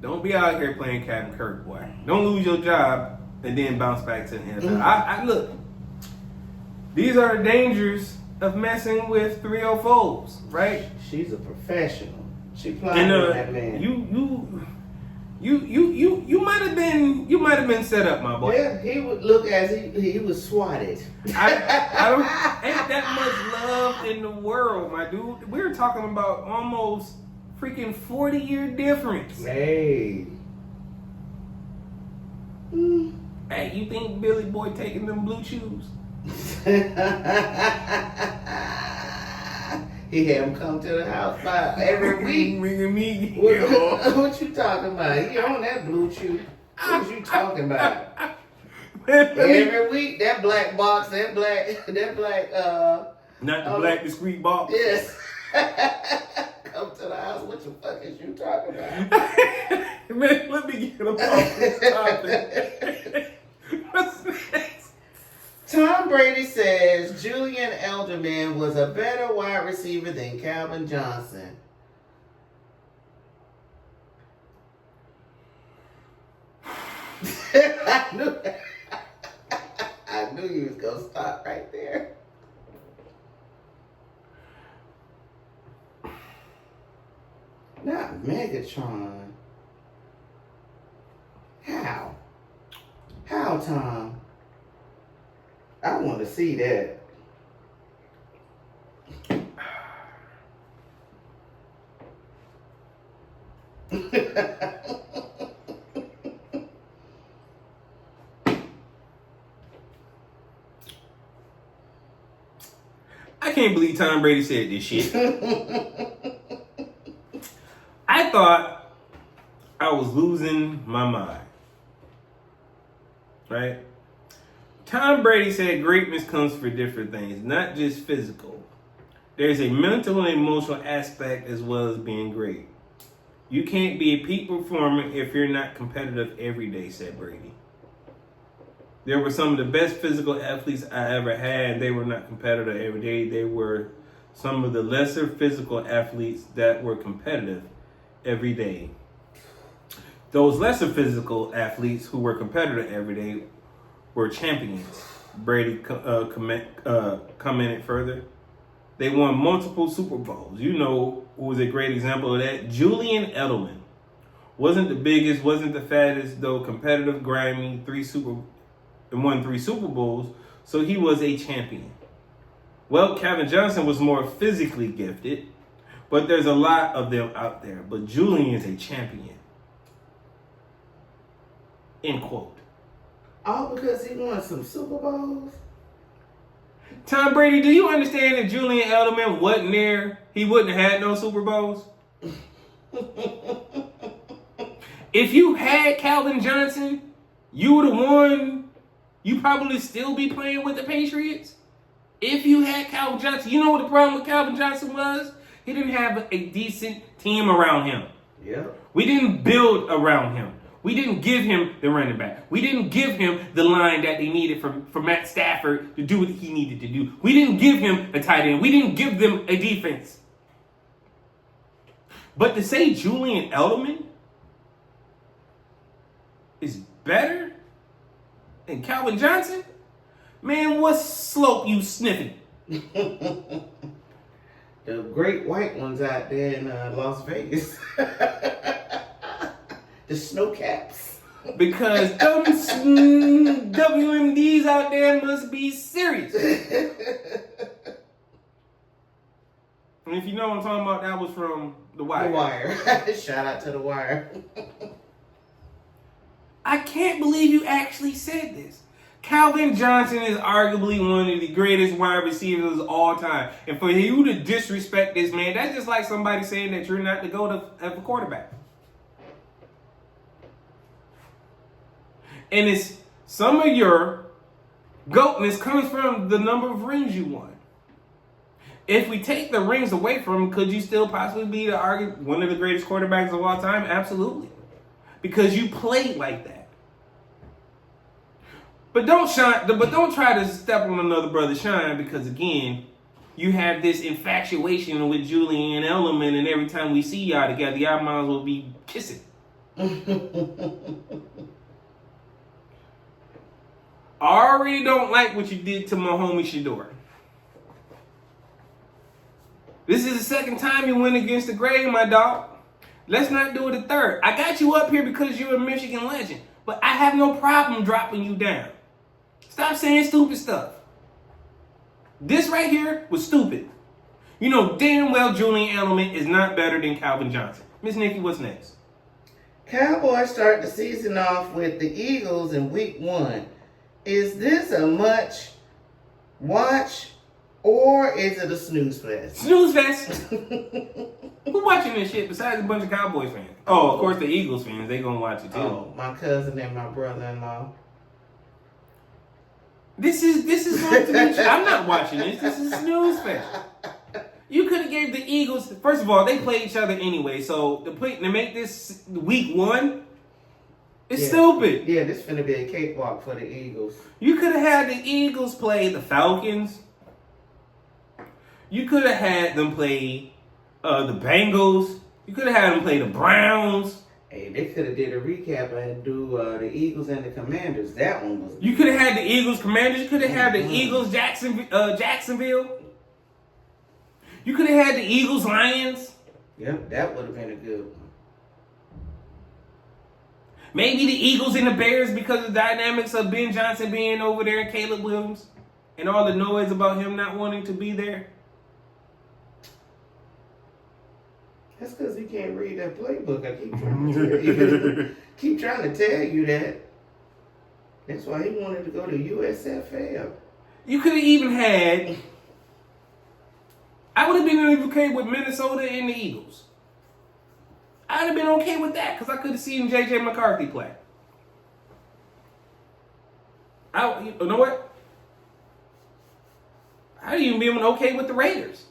don't be out here playing Captain Kirk, boy. Don't lose your job and then bounce back to the NFL. I look, these are the dangers of messing with 304s, right?
She's a professional. She playing with that man.
You might have been set up, my boy.
Yeah, he would look as he was swatted.
I don't ain't that much love in the world, my dude. We're talking about almost freaking 40-year difference.
Hey.
Hey, you think Billy Boy taking them blue chews?
He had him come to the house by every week.
Me.
What you talking about? He on that blue chew. What was you talking about? Every week, that black box, that black,
not the black discreet box.
Yes. Come to the house. What the fuck is you talking about?
Man, let me get him off this topic. What's next?
Tom Brady says Julian Edelman was a better wide receiver than Calvin Johnson. I knew you was gonna stop right there. Not Megatron. How? How, Tom? I want to see that.
I can't believe Tom Brady said this shit. I thought I was losing my mind. Right? Tom Brady said greatness comes for different things, not just physical. There's a mental and emotional aspect as well as being great. You can't be a peak performer if you're not competitive every day, said Brady. There were some of the best physical athletes I ever had. They were not competitive every day. They were some of the lesser physical athletes that were competitive every day. Those lesser physical athletes who were competitive every day were champions. Brady commented further. They won multiple Super Bowls. You know who was a great example of that? Julian Edelman. Wasn't the biggest, wasn't the fattest, though competitive, grimy, won 3 Super Bowls, so he was a champion. Well, Calvin Johnson was more physically gifted, but there's a lot of them out there. But Julian is a champion. End quote.
All because he won some Super Bowls?
Tom Brady, do you understand that Julian Edelman wasn't there? He wouldn't have had no Super Bowls? If you had Calvin Johnson, you would have won. You probably still be playing with the Patriots. If you had Calvin Johnson, you know what the problem with Calvin Johnson was? He didn't have a decent team around him.
Yeah.
We didn't build around him. We didn't give him the running back. We didn't give him the line that they needed for Matt Stafford to do what he needed to do. We didn't give him a tight end. We didn't give them a defense. But to say Julian Edelman is better than Calvin Johnson? Man, what slope you sniffing?
The great white ones out there in Las Vegas. The snow caps.
Because them WMDs out there must be serious. And if you know what I'm talking about, that was from The Wire.
The Wire. Shout out to The Wire.
I can't believe you actually said this. Calvin Johnson is arguably one of the greatest wide receivers of all time. And for you to disrespect this man, that's just like somebody saying that you're not the GOAT of a quarterback. And it's some of your GOATness comes from the number of rings you won. If we take the rings away from him, could you still possibly be one of the greatest quarterbacks of all time? Absolutely. Because you played like that. But don't try to step on another brother's shine, because again, you have this infatuation with Julian Edelman, and every time we see y'all together, y'all might as well be kissing. I already don't like what you did to my homie Shador. This is the second time you went against the grade, my dog. Let's not do it a third. I got you up here because you're a Michigan legend, but I have no problem dropping you down. Stop saying stupid stuff. This right here was stupid. You know damn well Julian Edelman is not better than Calvin Johnson. Miss Nikki, what's next?
Cowboys start the season off with the Eagles in week 1. Is this a much watch, or is it a snooze fest?
Snooze fest. Who watching this shit besides a bunch of Cowboys fans? Oh, of course the Eagles fans. They gonna watch it too.
Oh, my cousin and my brother-in-law.
This is going to be. I'm not watching this. This is snooze fest. You could have gave the Eagles. First of all, they play each other anyway. So to make this week 1, it's stupid.
Yeah, this finna be a cakewalk for the Eagles.
You could have had the Eagles play the Falcons. You could have had them play the Bengals. You could have had them play the Browns.
Hey, they could have did a recap and do the Eagles and the Commanders. That one was.
You could have had the Eagles Commanders. You could have had the Eagles Jacksonville. You could have had the Eagles Lions.
Yep, that would have been a good one.
Maybe the Eagles and the Bears because of the dynamics of Ben Johnson being over there and Caleb Williams and all the noise about him not wanting to be there.
That's because he can't read that playbook. I keep trying to tell you that. That's why he wanted to go to USFL.
You could have even had. I would have been okay with Minnesota and the Eagles. I'd have been okay with that because I could have seen J.J. McCarthy play. You know what? I'd even been okay with the Raiders.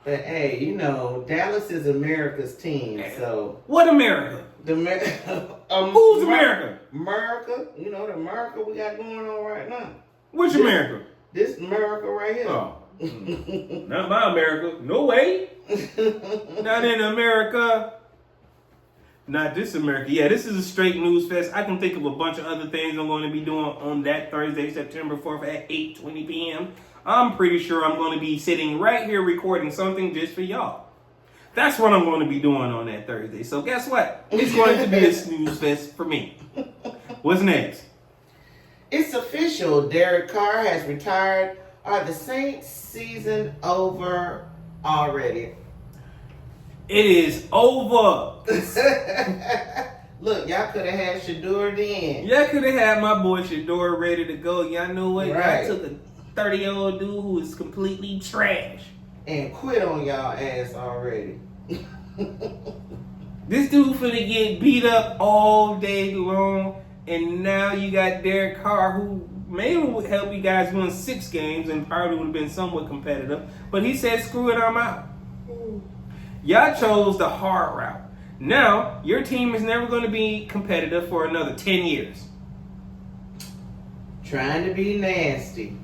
But hey, you know, Dallas is America's team, so.
What America? Who's America?
America. You know, the America we got going on right now.
Which America?
This America right here.
Oh. Not my America. No way. Not in America. Not this America. Yeah, this is a straight news fest. I can think of a bunch of other things I'm going to be doing on that Thursday, September 4th at 8:20 p.m. I'm pretty sure I'm going to be sitting right here recording something just for y'all. That's what I'm going to be doing on that Thursday. So guess what? It's going to be a snooze fest for me. What's next?
It's official. Derek Carr has retired. Are the Saints season over already?
It is over.
Look, y'all could have had Shador then.
Y'all could have had my boy Shador ready to go. Y'all know what?
Right.
Y'all took a 30-year-old dude who is completely trash.
And quit on y'all ass already.
This dude finna get beat up all day long. And now you got Derek Carr, who maybe would help you guys win 6 games and probably would have been somewhat competitive. But he said, screw it, I'm out. Y'all chose the hard route. Now, your team is never going to be competitive for another 10 years.
Trying to be nasty.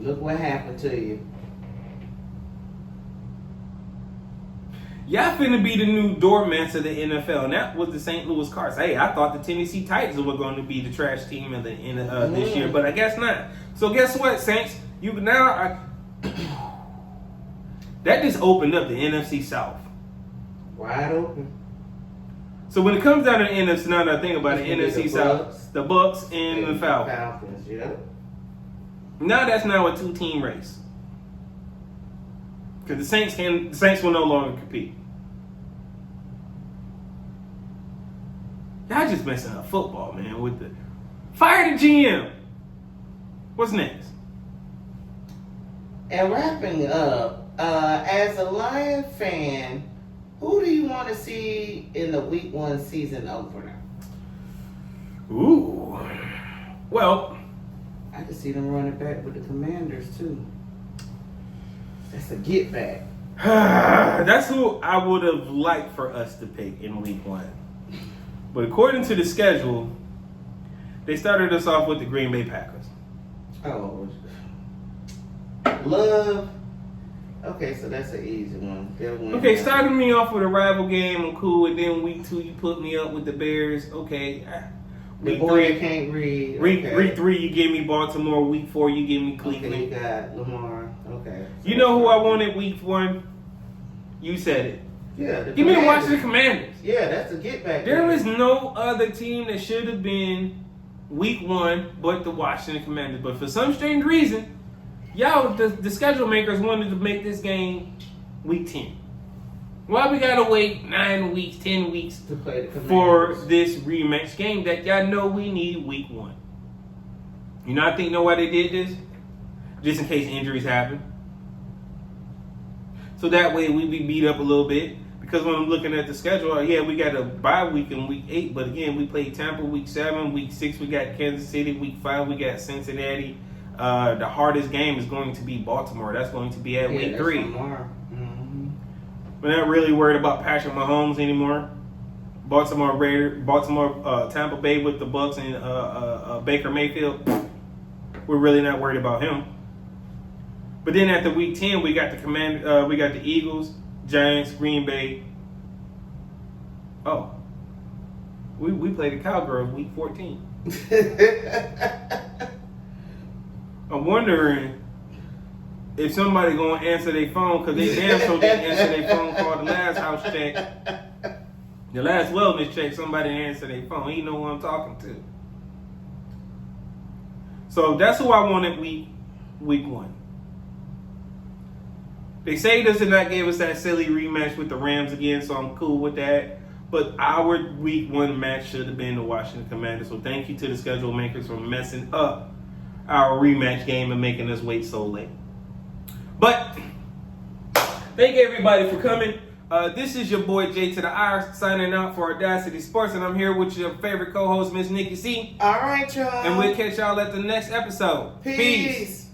Look what happened to you.
Y'all finna be the new doormats of the NFL, and that was the St. Louis Cardinals. Hey, I thought the Tennessee Titans were going to be the trash team of the this year, but I guess not. So guess what, Saints? That just opened up the NFC South.
Wide open.
So when it comes down to the NFC, now that I think about it, NFC
the
South,
Bucks.
the Bucks and the Falcons.
Falcons, yeah.
Now that's now a 2-team race. Because the Saints will no longer compete. Y'all just messing up football, man. With the fire the GM. What's next?
And wrapping up, as a Lion fan, who do you want to see in the Week 1 season opener?
Ooh. Well,
I can see them running back with the Commanders too. That's a get back.
that's who I would have liked for us to pick in Week 1. But according to the schedule, they started us off with the Green Bay Packers.
Oh, Love. Okay, so that's an easy one.
Okay, started me off with a rival game. I'm cool. And then Week 2, you put me up with the Bears. Okay.
The boy that can't read.
Week 3, you give me Baltimore. Week 4, you give me Cleveland.
Okay, you got Lamar. Okay. So
you know who I wanted Week 1? You said it.
Yeah.
Give me the Washington Commanders.
Yeah, that's a get back.
There is no other team that should have been Week 1 but the Washington Commanders. But for some strange reason, y'all, the schedule makers wanted to make this game Week 10. Why we gotta wait 9 weeks, 10 weeks
to play the
for this rematch game that y'all know we need Week 1? You know why they did this? Just in case injuries happen. So that way we be beat up a little bit. Because when I'm looking at the schedule, yeah, we got a bye week in week 8, but again, we played Tampa week 7, week 6 we got Kansas City, week 5 we got Cincinnati. The hardest game is going to be Baltimore. That's going to be at week 3.
Mm-hmm.
We're not really worried about Patrick Mahomes anymore. Tampa Bay with the Bucks and Baker Mayfield. We're really not worried about him. But then after week 10, we got the Eagles, Giants, Green Bay. Oh, we played the Cowgirls week 14. I'm wondering if somebody gonna answer their phone, because they damn sure didn't answer their phone call the last house check. The last wellness check, somebody answered their phone. He know who I'm talking to. So that's who I wanted week 1. They say this did not give us that silly rematch with the Rams again, so I'm cool with that. But our week 1 match should have been the Washington Commanders. So thank you to the schedule makers for messing up our rematch game and making us wait so late. But thank everybody for coming. This is your boy J2DaR signing out for AwwDacity Sports, and I'm here with your favorite co-host, Miss NikkiC.
All right, y'all.
And we'll catch y'all at the next episode.
Peace.